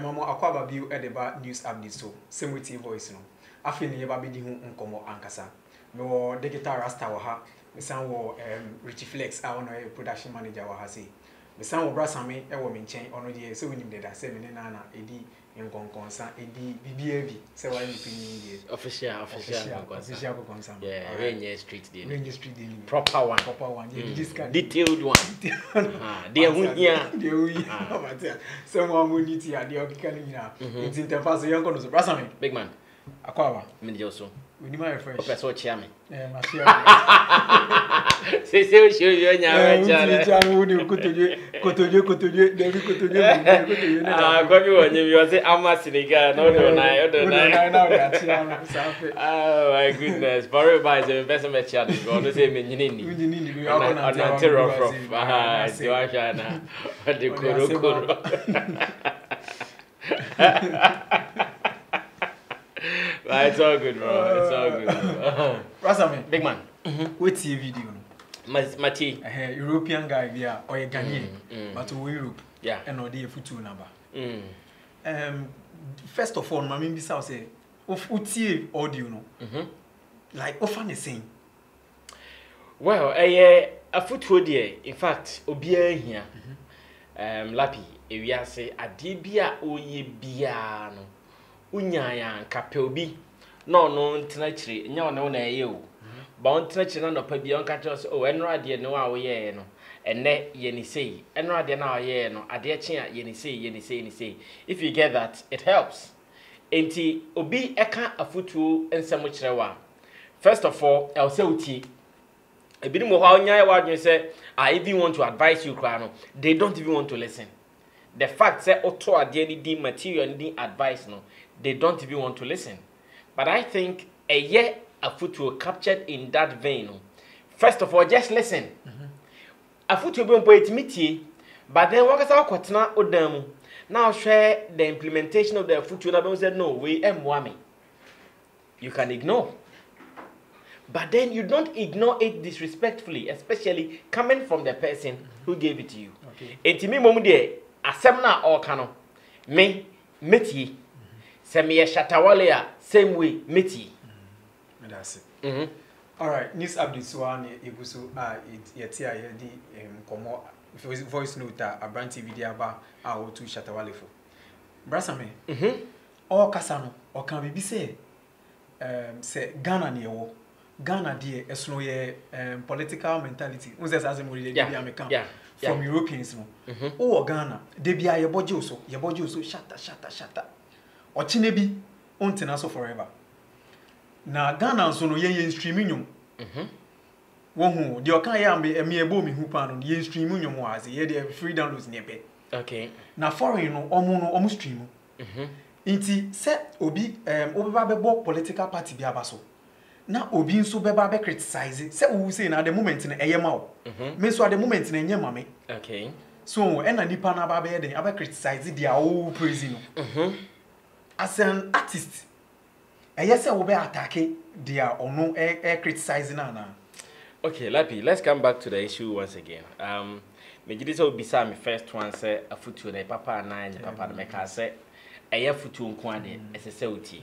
mama akwaba bio edeba news update so semwiti voice no afi ne yeba bedi hu nkomo ankasa me wo digital rasta wo ha me san wo Richie Flex a ono production manager wo ha say me san wo brasame e wo me nchen ono de se wonim de da se me ne na edi nkonkonsa edi bibia bi se wa ni pini de official konsa yeah Ranger Street dey proper one yeah this kind detailed one dey hu here dey hu here se mo amuniti ade okika ni na nti ntefa so yanko no so brasame big man akwaba me dey also we need my fresh person chia me ma share say o show you nya cha we dey kotoje David kotoje ah go bi wonye bi o say ama Senegal no na oh my goodness Barry by the investment chia go no say me nyini ni we are on terror from Joashana the koro it's all good, bro. It's all good. Rasame, big man. What's your video? Mati. European guy, yeah, or a Ghanaian, but we Europe. Yeah. And no day futu number. First of all, my main say, of utie audio no. Like often the same. Well, a futu dear. In fact, obia here. Lapi, if we say a debia oye bia no. Unyaya nkape obi no ntenachire nya one na eye o ba ntenachire na no pa bia onka tell so enro ade no a wo ye no enne ye ni sei enro ade na wo ye no ade che a ye ni sei if you get that it helps enti obi eka afutuo ensem kire wa first of all I'll say uti ebi mo ha onya wa dwen say I even want to advise you kra no they don't even want to listen. The fact say auto ade ni material ni advice no they don't even want to listen. But I think a year a photo captured in that vein. First of all, just listen. A photo be on meet but then what is our kwatna odam? Now share the implementation of the photo na said no, we mwami. You can ignore. But then you don't ignore it disrespectfully, especially coming from the person who gave it to you. Okay. Etimi momu de asem na o kano. Me meti Semi Shatawale same way meti. That's it. All right, news updates one eguso yeti ayedi komo voice note a brand TV dia ba a wo tu Shatawale fo. Brasame. O kasa no o kan bibi say Ghana ne wo Ghana de esno ye political mentality. Unse say mo dey bia me kan from Europeans no. O Ghana de bia ye boje so shata. Ochine bi ontena so forever. Na Ghana so no yen streaming nyum. Wohu de okan ya me ebo mi hu pa no yen streaming nyum wa ze ye de free downloads ne be. Okay. Na foreign no omo stream. Inti se obi obeba bebo political party bi abaso. Na obi nso beba be criticize se wo say na the moment na eyema wo. Me so at the moment na enyema me. Okay. So na nipa na ba be den aba criticize dia o praise no. As an artist, yes, I will be attacking their ono criticizing na. Okay, Lapi, let's come back to the issue once again. Mejidisa will be some first one say a futu na papa na and papa na meka say a futu nkwade SSLT.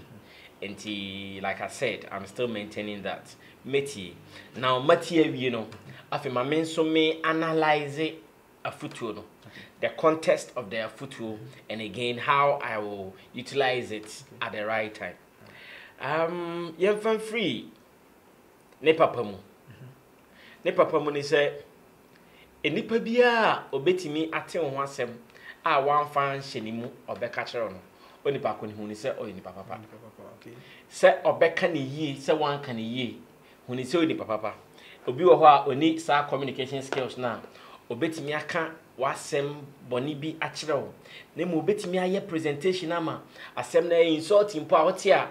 And like I said, I'm still maintaining that. Meti. Now Mati you know, afi my men so me analyze a futu no. The context of their football and again how I will utilize it at the right time. You're free. Ne papa mu ni say enipa bia obetimi ate ho asem a wan fan hyenimu obeka kire no onipa ko ni hu ni say onipa papa okay say obeka ni yi say wan kan yi hu ni say onipa papa obi wo ho a oni sa communication skills na obetimi aka wasem boni bi akire wo na mo obetimi aye presentation ama asem na insulting po a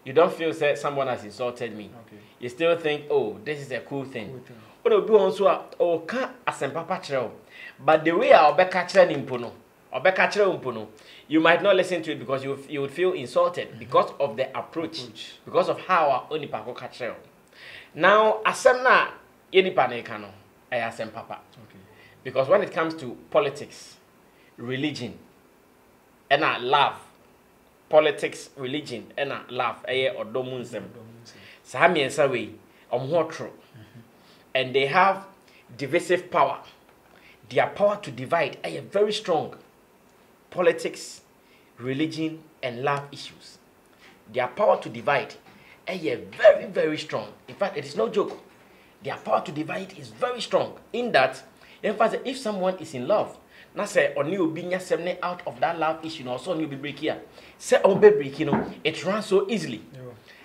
you don't feel say someone has insulted me. Okay. You still think, oh, this is a cool thing. But be on so o ka asem papa kire wo, but the way I obeka kire ni mpono obeka kire mpono, you might not listen to it because you would feel insulted because of the approach, because of how onipa ko kire. Now asem na yenipa na ka no ay asem papa. Okay. Because when it comes to politics, religion, and love, politics, religion, and love, or domunsem. Sami and Sawi, true. And they have divisive power. Their power to divide are very strong. Politics, religion, and love issues. Their power to divide are very, very strong. In fact, it is no joke. Their power to divide is very strong. In that, in fact, if someone is in love, na say oni obi nya semne out of that love issue, no so oni obi break here. Say on be break, it runs so easily.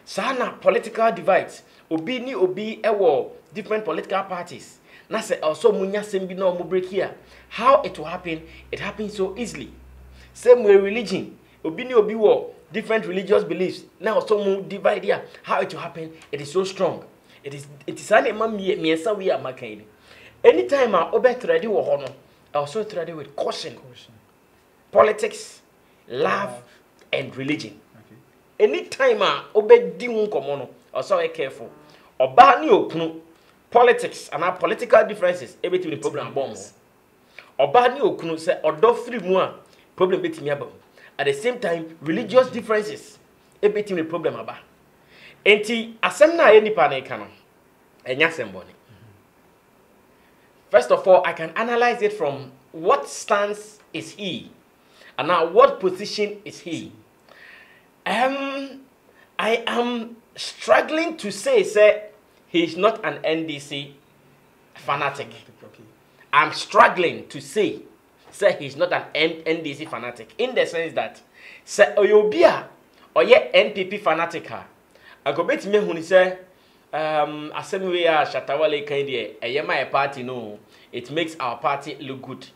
Sana political divides. Obi ni obi ewo different political parties. Na say also munya sem bi na omo break here. How it will happen? It happens so easily. Same way religion. Obi ni obi wo different religious beliefs. Now also mu divide here. How it will happen? It is so strong. It is an miensa we are making. Anytime I obey ready wo hono, I also ready with caution. Politics, love, and religion. Anytime I obey di won komono, also be careful. Oba ni okunu politics and our political differences everything the problem bomb. Oba ni okunu say odo free mu a problem betimi aba. At the same time religious differences everything the problem aba. Enti asem na ye nipa na eka no enya semboni. First of all, I can analyze it from what stance is he and now what position is he. I am struggling to say he is not an NDC fanatic. I'm struggling to say he's not an NDC fanatic in the sense that say oyobia or ye NPP fanatic ha. I go bet me when he say asem we are Shatawale kind my party no. It makes our party look good.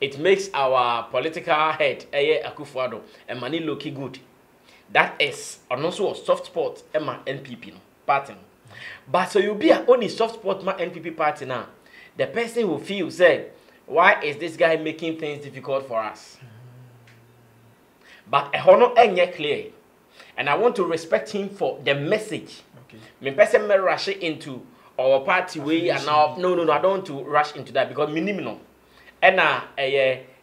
It makes our political head Akufo-Addo and money look good. That is also a soft spot my NPP party. But so you be only soft spot my NPP party now. The person will feel say, why is this guy making things difficult for us? But a honor ain't clear. And I want to respect him for the message. Me person may rush into our party way and now no, I don't want to rush into that because minimum. And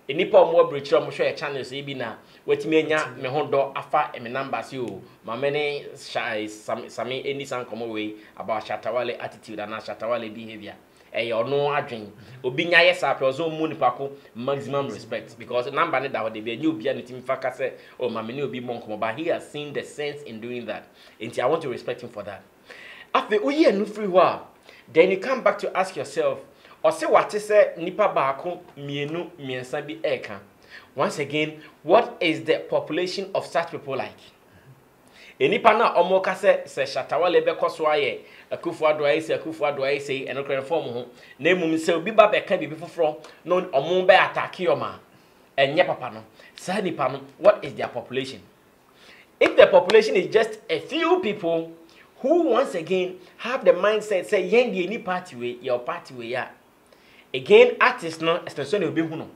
nipa more breach or show a channel say be na wait me nya me hondo afa me numbers you my many shy some any san come away about Shatawale attitude and Shatawale behavior. No adwin obi nya yes apel so mu nipa ko maximum respect because number ne da they be new bia no timi faka say oh ma me ne obi monko but he has seen the sense in doing that and I want to respect him for that. After oye no free wa then you come back to ask yourself or say what is say nipa baako mienu miensa bi eka. Once again, what is the population of such people like? Enipa na omo ka se Shatawale be koso aye Akufo-Addo aye say eno kran form ho na mum se obi ba be ka bibi foforo no omo be attack yoma enye papa no sa nipa no what is their population? If the population is just a few people who once again have the mindset say yen di any party way your party way ya again artists no extension obi hu no.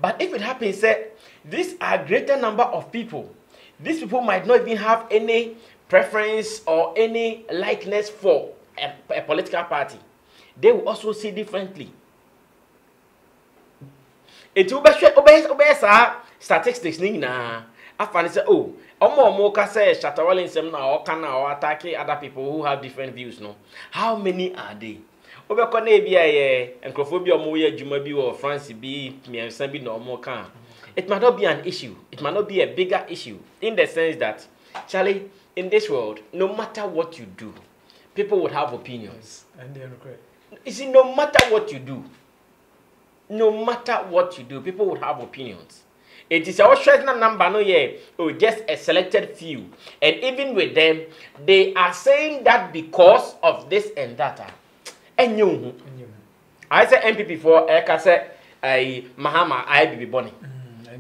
But if it happens say these are greater number of people, these people might not even have any preference or any likeness for a political party. They will also see differently. It will be statistics na afani say oh omo ka say Shatawale nsem na o kana or attack other people who have different views no. How many are they? Obeko na bia ye enkrofo bi omo ye adwuma bi or France bi miensa bi na omo kan. It might not be an issue. It might not be a bigger issue in the sense that Charlie, in this world, no matter what you do, people would have opinions. And they're correct. You see, no matter what you do, people would have opinions. It is our strength number no just a selected few. And even with them, they are saying that because of this and that. And you, I say MPP for I say Mahama I be Bonnie.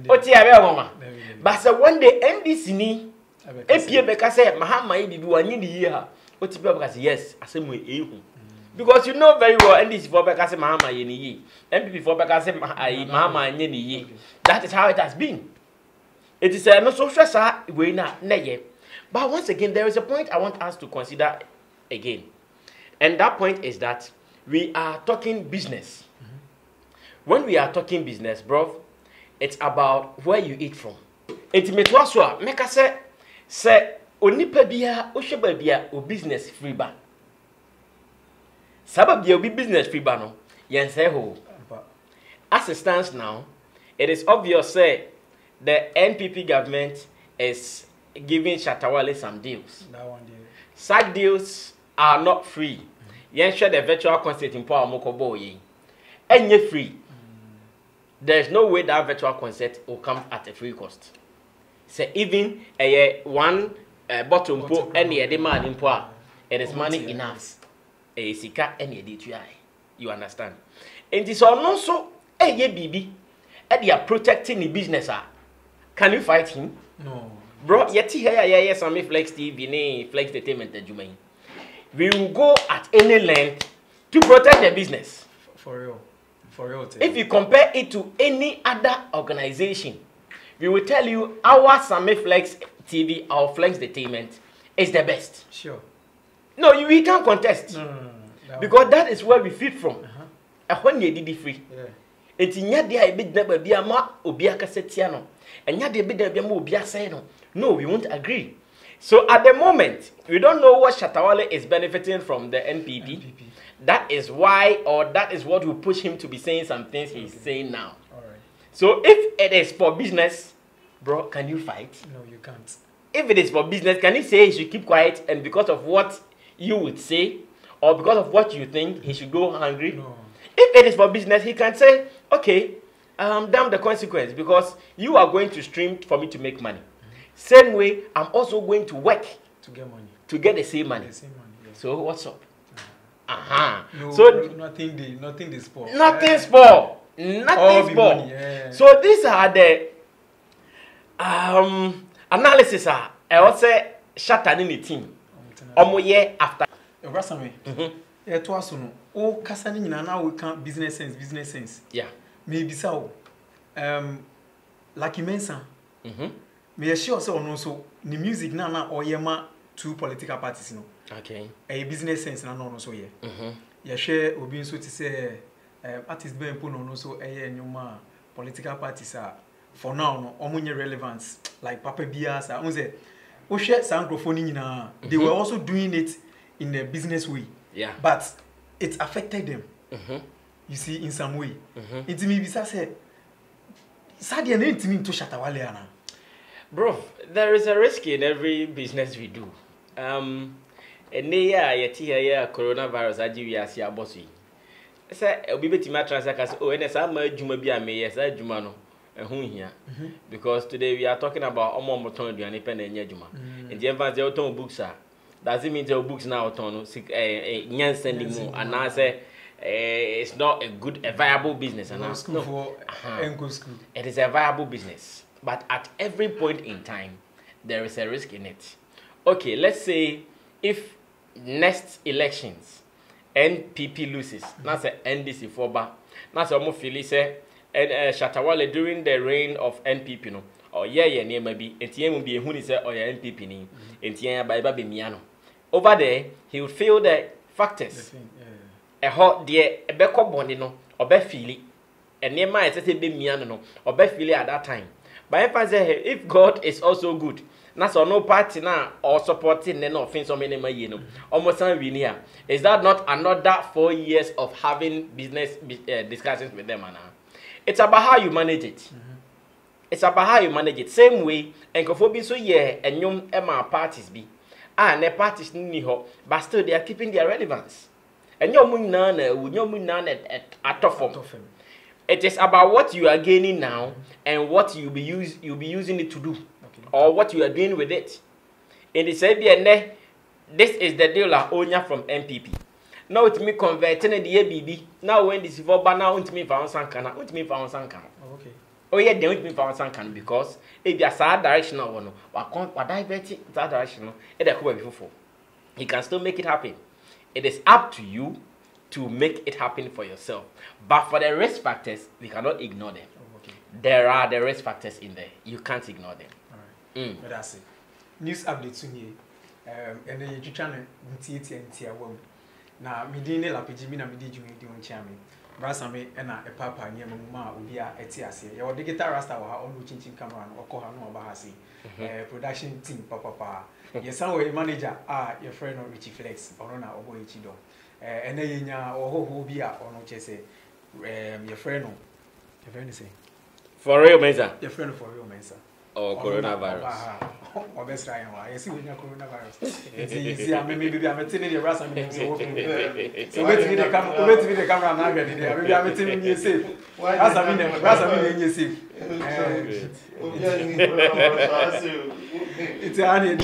But when the NDC ni APA beka say Mahama yi bibi wani ni year oti beka say yes asem we ehu because you know very well NDC for beka say Mahama ye ni ye MPP for beka say Mahama anye ni ye. That is how it has been. It is no social sa we na ye. But once again there is a point I want us to consider again, and that point is that we are talking business. When we are talking business, bro, it's about where you eat from. Intimate was so make us say onipa bia o hwe ba bia o business free ba. Sabab bia o business free ba no yen say ho. As it stands now, it is obvious say the NPP government is giving Shatta Wale some deals. That one deal. Such deals are not free. Yen share the virtual concert in power mokobo yi. Enye free. There's no way that virtual concert will come at a free cost. So even one bottom po any demand in power, it is money enough. A sika any DTI. You understand? And it's also ye bibi. And they are protecting the business. Can you fight him? No. Bro, yeti here some Flex TV, ne Flex Entertainment Jumain. We will go at any length to protect the business. For real. For real. If you compare it to any other organization, we will tell you our Sami Flex TV, our Flex Entertainment is the best. Sure. No, we can't contest. No. Because that is where we feed from. When you did free. Yeah. It's in your day, bid never be a ma, obia cassetiano, and yet they bid there be more obia say no, we won't agree. So at the moment, we don't know what Shatta Wale is benefiting from the NPP. That is why, or that is what will push him to be saying some things he's saying now. All right. So if it is for business, bro, can you fight? No, you can't. If it is for business, can he say he should keep quiet and because of what you would say, or because of what you think, he should go hungry? No. If it is for business, he can say, okay, damn the consequence because you are going to stream for me to make money. Same way, I'm also going to work to get money. To get the same money. The same money, yeah. So what's up? No, so nothing they spoil. Nothing spoil. Nothing spoil. Yeah. So these are the analysis. I will say Shatta in the team. Year after. Rasame. To us no. O kasa ni nyina na we can business sense. Yeah. Maybe so. Lucky Mensa. Me sure say ono so the music na oyema two political parties no. Okay. A business sense na no so ye. Ye share obi nso ti say artist ben po no so nyoma political parties for now no omunye relevance like Papa Biasa. On say o share sankrofoni nyina. They were also doing it in a business way. Yeah. But it affected them. You see, in some way. It's me bisa say Sadia na intimi to Shatta Wale ana. Bro, there is a risk in every business we do. And yeah, coronavirus aji we asi abosi. Say obi betima transfer say oh ene sa ma adwuma bi a me yes adwuma no ehun hia. Because today we are talking about omomoton aduane pe na enya adwuma. And the emphasis on books are does it mean the books now on sending more and I say it's not a viable business and school for school. It is a viable business, but at every point in time there is a risk in it. Okay, let's say if next elections NPP loses, that's a NDC for ba. That's almost feel say Shatta Wale during the reign of NPP no. Or yeah, maybe NTM will be a huni say or NPP ni NTM by baby miano. Over there, he would feel the factors. A hot dear, a beko bondi no, or be feely, and near my say be miano no, or be feely at that time. But if God is also good, that's or no party now or supporting no offense or many you know, almost we near. Is that not another 4 years of having business discussions with them? It's about how you manage it. It's about how you manage it. Same way, and Kofobi so yeah, and young Emma parties be. And the parties ni ho, but still they are keeping their relevance. And your moon none at form. It is about what you are gaining now and what you'll be using it to do, or what you are doing with it. In the same way, this is the deal of Onya from NPP. Now it's me converting the ABB. Now when this is for now, it's me found Sankana, okay. Oh yeah, they want me for Sankan because if you are sad directional one, or divert it that directional, he can still make it happen. It is up to you to make it happen for yourself. But for the risk factors, we cannot ignore them. There are the risk factors in there. You can't ignore them. All right. But that's it. News updates in here. And then you channel na midin ne lapiji mi na midi jumi di on chiame brasa me na e papa ni amuma obi a eti ase ye o digital rasta wa onu chinchin camera no okọ ha no oba ha se production team papa ye san we manager your friend no Richie Flex ono na obo echi do ene yenya ohoho bi a ono chese your friend say for real mensa your friend for real mensa coronavirus obesra yan wa yesi we nya coronavirus easy am me bi am tini the rasa me so obetimi the camera na hwe dey am bi am tini me safe rasa me dey safe it's a honey,